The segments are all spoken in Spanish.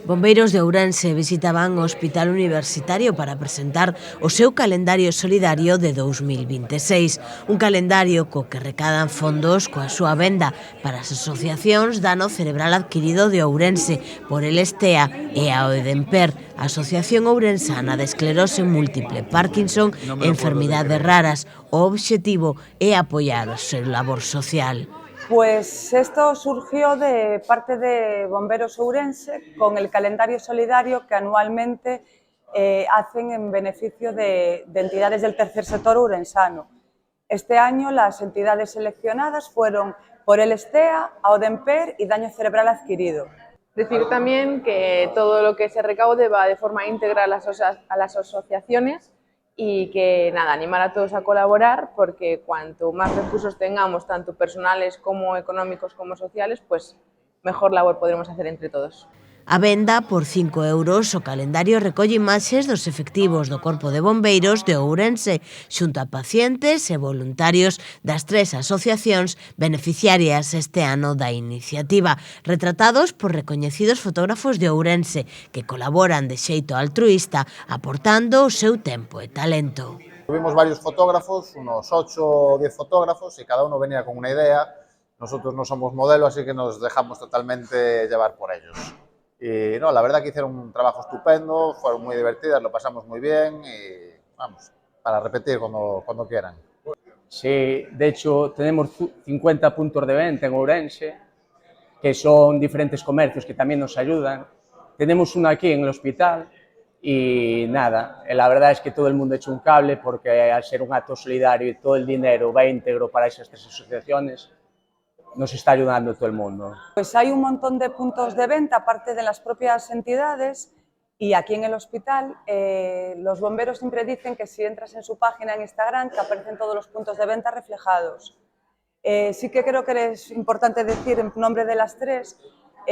Bombeiros de Ourense visitaban o Hospital Universitario para presentar o seu calendario solidario de 2026. Un calendario co que recadan fondos coa súa venda para as asociacións Dano Cerebral Adquirido de Ourense por el Estea e a OEDEMPER, Asociación Ourensana de Esclerose Múltiple, Parkinson e Enfermidades Raras. O obxectivo é apoiar o seu labor social. Pues esto surgió de parte de Bomberos Ourense con el calendario solidario que anualmente hacen en beneficio de entidades del tercer sector ourensano. Este año las entidades seleccionadas fueron por el Estea, OEDEMPER y Daño Cerebral Adquirido. Decir también que todo lo que se recaude va de forma íntegra a las asociaciones y que nada, animar a todos a colaborar porque cuanto más recursos tengamos, tanto personales como económicos como sociales, pues mejor labor podremos hacer entre todos. A venda, por 5 euros, o calendario recolle imaxes dos efectivos do Corpo de Bombeiros de Ourense, xunto a pacientes e voluntarios das 3 asociacións beneficiarias este ano da iniciativa, retratados por recoñecidos fotógrafos de Ourense que colaboran de xeito altruísta aportando o seu tempo e talento. Tuvimos varios fotógrafos, unos 8 o 10 fotógrafos, y cada uno venía con una idea. Nosotros no somos modelo, así que nos dejamos totalmente llevar por ellos. Y no, la verdad que hicieron un trabajo estupendo, fueron muy divertidas, lo pasamos muy bien y vamos, para repetir cuando quieran. Sí, de hecho tenemos 50 puntos de venta en Ourense, que son diferentes comercios que también nos ayudan. Tenemos uno aquí en el hospital y nada, la verdad es que todo el mundo ha hecho un cable porque al ser un acto solidario y todo el dinero va íntegro para esas 3 asociaciones, nos está ayudando todo el mundo. Pues hay un montón de puntos de venta, aparte de las propias entidades, y aquí en el hospital los bomberos siempre dicen que si entras en su página en Instagram, que aparecen todos los puntos de venta reflejados. Sí que creo que es importante decir, en nombre de las 3,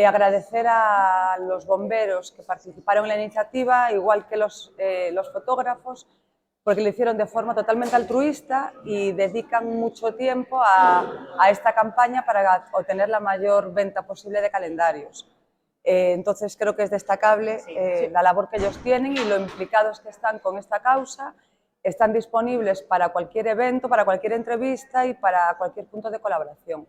agradecer a los bomberos que participaron en la iniciativa, igual que los fotógrafos, porque lo hicieron de forma totalmente altruista y dedican mucho tiempo a esta campaña para obtener la mayor venta posible de calendarios. Entonces creo que es destacable la labor que ellos tienen y lo implicados que están con esta causa. Están disponibles para cualquier evento, para cualquier entrevista y para cualquier punto de colaboración.